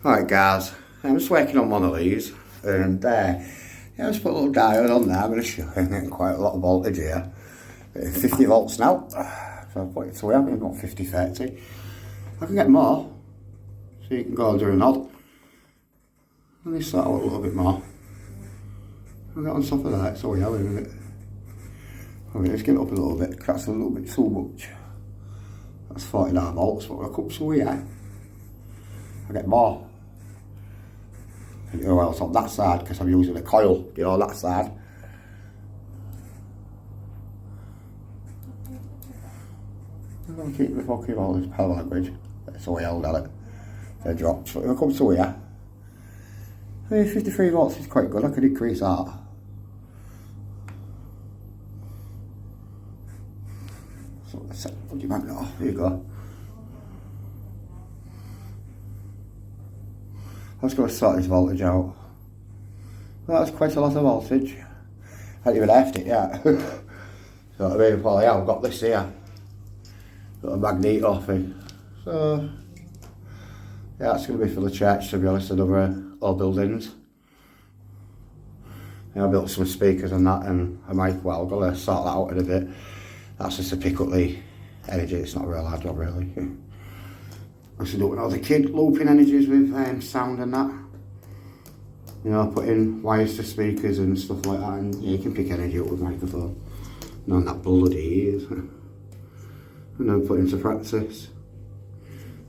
Right guys, I'm just working on one of these and yeah, I just put a little diode on there. I'm going to show you I'm getting quite a lot of voltage here. 50 volts now, so I've put it through. I've got 50, 30. I can get more, so you can go and do a nod. Let me start out a little bit more. I'll get on top of that, it's all yellow, isn't it? Okay, let's get it up a little bit, because that's a little bit too much. That's 49 volts, but when I come to here, I get more. Or else on that side, because I'm using a coil, you know, that side. I'm going to keep the fucking voltage power language. It's all held at it. It drops. But if I come to here, 53 volts is quite good. I could increase that. So let's set the magnet off. There you go. I'm just going to sort this voltage out. Well, that's quite a lot of voltage. I haven't even left it yet. So I mean, well, yeah, I've got this here. Got a magneto thing. So yeah, that's going to be for the church, to be honest, and other buildings. Yeah, I built some speakers and that, and I might, well, I'm going to sort that out in a bit. That's just to pick up the energy. It's not a real hard job, really. I used to do it when I was a kid, looping energies with sound and that. You know, putting wires to speakers and stuff like that, and yeah, you can pick energy up with microphone. None that bloody ears. And then put into practice.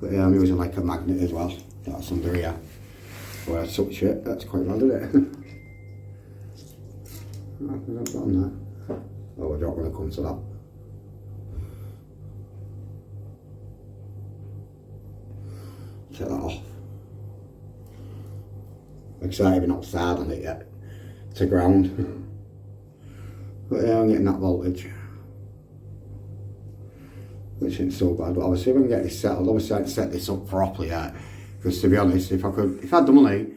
But yeah, I'm using like a magnet as well. That's under here. Where I touch it, that's quite bad, isn't it? I've got on there. Oh, I don't want to come to that. Take that off. Like I say, I haven't not started on it yet. It's a ground. But yeah, I'm getting that voltage. Which isn't so bad, but obviously if I can get this settled, obviously I'd set this up properly yet. Because to be honest, if I had the money,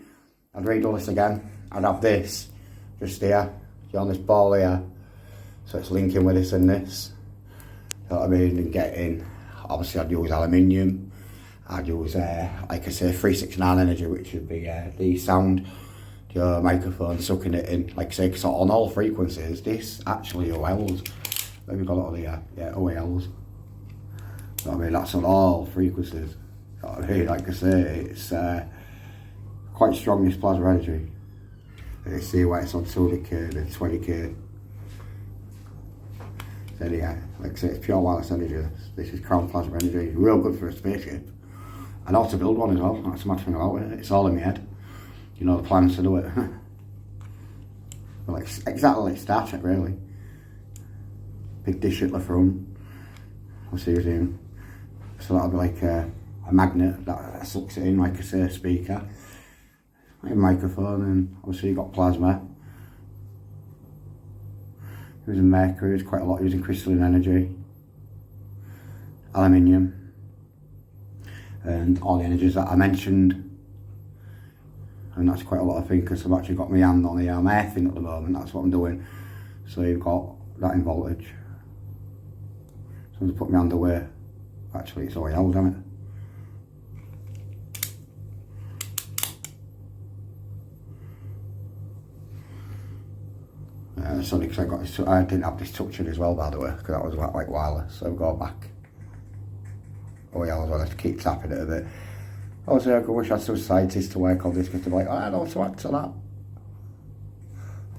I'd redo this again. I'd have this just here, on this ball here. So it's linking with this and this. You know what I mean? And getting, obviously I'd use aluminium. I'd use, like I say, 369 energy, which would be the sound, your microphone, sucking it in. Like I say, because on all frequencies, this actually OLs. Maybe got a lot of the, yeah, OLs. You know what I mean? That's on all frequencies. You know what I mean? Like I say, it's quite strong, this plasma energy. And you see why it's on 200k and 20k. So yeah, like I say, it's pure wireless energy. This is crown plasma energy. Real good for a spaceship. And how to build one as well, that's the mad thing about it. It's all in my head. You know the plans to do it. Like, exactly like Star Trek, really. Big dish at the front. I'll see you soon. So that'll be like a magnet that sucks it in, like I say, a speaker. Like a microphone, and obviously you've got plasma. Using mercury, it's quite a lot using crystalline energy. Aluminium. And all the energies that I mentioned, and that's quite a lot of things because I've actually got my hand on the earthing at the moment. That's what I'm doing. So you've got that in voltage. So I'm just put my hand away. Actually, it's all held, isn't it? It's only because I got this. I didn't have this touching as well, by the way, because that was like wireless. So I've got back. Oh yeah, I was going to keep tapping it a bit. Obviously, I wish I had some scientists to work on this because they're like, oh, I don't know what to add to that.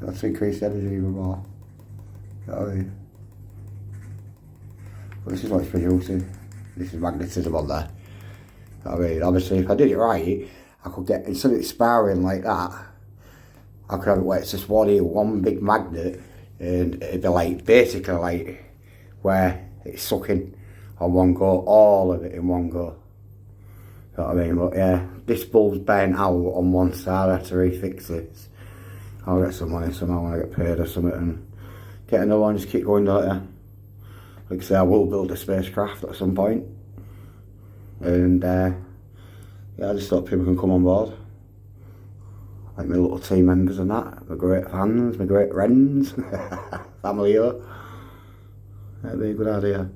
That's to increase the energy even more. You know what I mean? But this is what it's producing. This is magnetism on there. You know what I mean? Obviously, if I did it right, I could get, instead of it spiraling like that, I could have it where it's just one big magnet, and it'd be like, basically like, where it's sucking on one go, all of it in one go. You know what I mean? But yeah, this bulb's bent out on one side. I have to refix this. I'll get some money somehow when I get paid or something and get another one, just keep going later. Like I say, I will build a spacecraft at some point. And yeah, I just thought people can come on board. Like my little team members and that, my great fans, my great friends, family here. That'd be a good idea.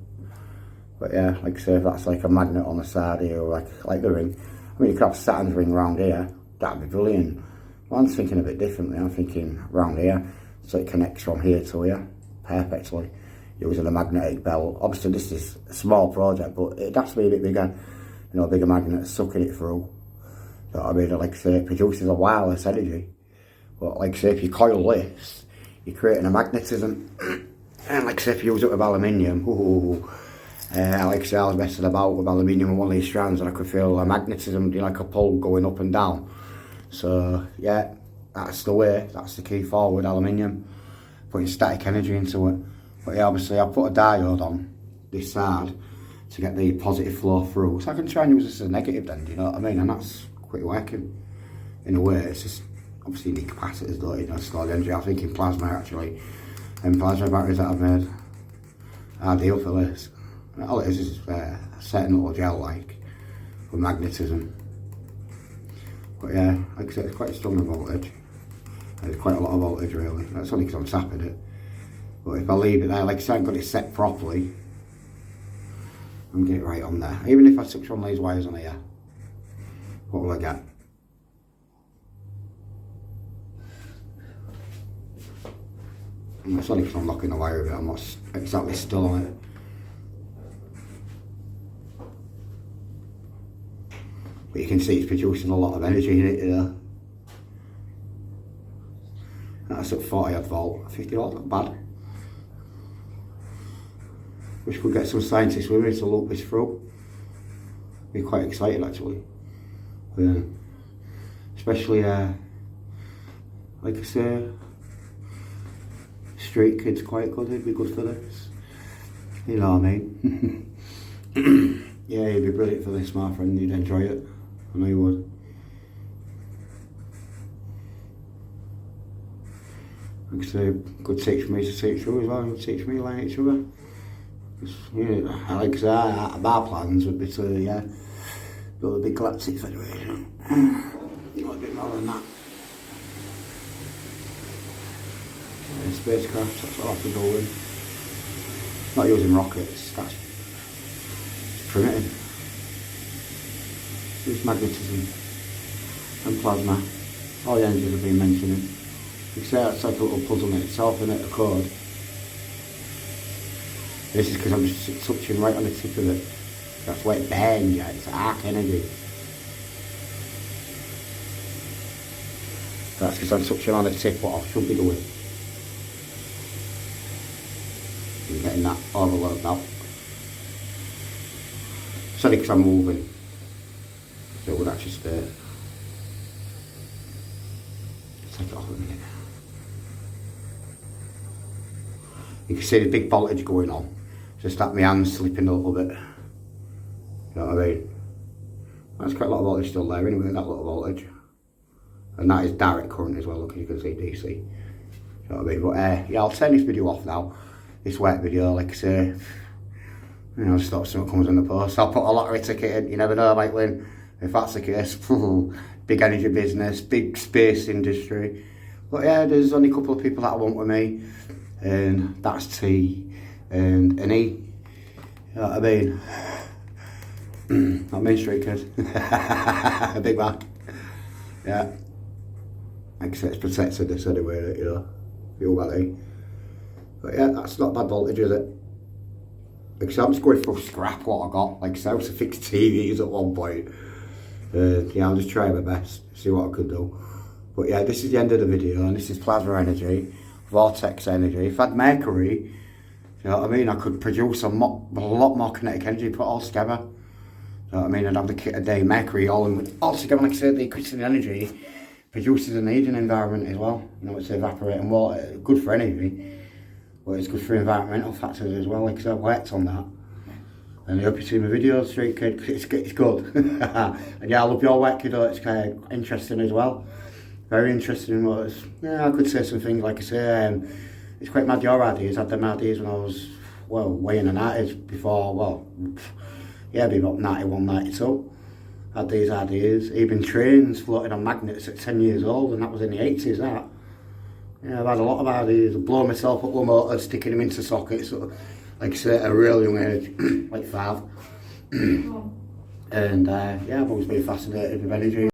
But yeah, like I say, if that's like a magnet on the side here, or like the ring, I mean, you could have Saturn's ring round here, that'd be brilliant. Well, I'm thinking a bit differently. I'm thinking round here, so it connects from here to here perfectly using a magnetic belt. Obviously, this is a small project, but it'd have to be a bit bigger, you know, a bigger magnet sucking it through. You know what I mean? Like I say, it produces a wireless energy. But like I say, if you coil this, you're creating a magnetism. And like I say, if you use it with aluminium, like I say, I was messing about with aluminium on one of these strands and I could feel a magnetism, you know, like a pull going up and down. So yeah, that's the way, that's the key forward, aluminium, putting static energy into it. But yeah, obviously I put a diode on this side to get the positive flow through, so I can try and use this as a negative then, do you know what I mean? And that's quite working in a way. It's just obviously you need capacitors though, you know, to store the energy. I'm thinking plasma actually, and plasma batteries that I've made ideal for this. All it is a certain little gel like for magnetism. But yeah, like I said, it's quite a strong voltage. There's quite a lot of voltage really. That's only because I'm sapping it. But if I leave it there, like I said, I've got it set properly and get it right on there. Even if I switch one of these wires on here, what will I get? It's only because I'm locking the wire a bit, I'm not exactly still on it. But you can see it's producing a lot of energy in it here. That's at 40 odd volt, 50 volt, not bad. Wish we could get some scientists with me to look this through. Be quite excited actually. Especially, like I say, street kids quite good, he'd be good for this. You know what I mean? Yeah, he'd be brilliant for this, my friend, he'd enjoy it. I know he would. Like I say, good teach me to teach you as well, teach me like each other. Yeah, like I say, our plans would be to, build a big galactic federation. Not a bit more than that. Spacecraft, that's what I have to go with. Not using rockets, that's primitive. Use magnetism and plasma. All the energies I've been mentioning. You can say that's like a little puzzle in itself, isn't it, a code. This is because I'm just touching right on the tip of it. That's why it burns, yeah, it's arc energy. That's because I'm touching on the tip what I should be doing. I'm getting that overload now. It's only because I'm moving, so it would actually stay. Take it off a minute. You can see the big voltage going on. Just that my hand's slipping a little bit. You know what I mean? That's quite a lot of voltage still there anyway, that little voltage. And that is direct current as well, look, as you can see, DC. You know what I mean? But yeah, I'll turn this video off now. This wet video, like I say. You know, just thought something comes in the post. I'll put a lottery ticket in, you never know, I might win. If that's the case, big energy business, big space industry. But yeah, there's only a couple of people that I want with me. And that's T and an E. You know what I mean? Not Main Street kid. A big man. Yeah. Like I said, it's protected this anyway, you know. Feel well, But yeah, that's not bad voltage, is it? Like I said, I'm just going through scrap what I got. Like I said, I was to fix TVs at one point. Yeah, I'll just try my best, see what I could do. But yeah, this is the end of the video, and this is plasma energy, vortex energy. If I had mercury, you know what I mean, I could produce a lot more kinetic energy, put it all together. You know what I mean, I'd have the kit a day, mercury all together. Like I said, the increasing energy produces an heating environment as well. You know, it's evaporating water, good for energy, but it's good for environmental factors as well. Like I said, I've worked on that. And I hope you see my videos, Street Kid, it's good. And yeah, I love your work, kiddo, it's kind of interesting as well. Very interesting. Yeah, I could say some things, like I say, it's quite mad your ideas. I had them ideas when I was, well, way in the 90s before, well, yeah, be about 91, 92. I had these ideas. Even trains floating on magnets at 10 years old, and that was in the 80s, that. Yeah, I've had a lot of ideas. I've blown myself up with motors, sticking them into sockets, like I say, at a real young age, like 5. And yeah, I've always been fascinated with energy.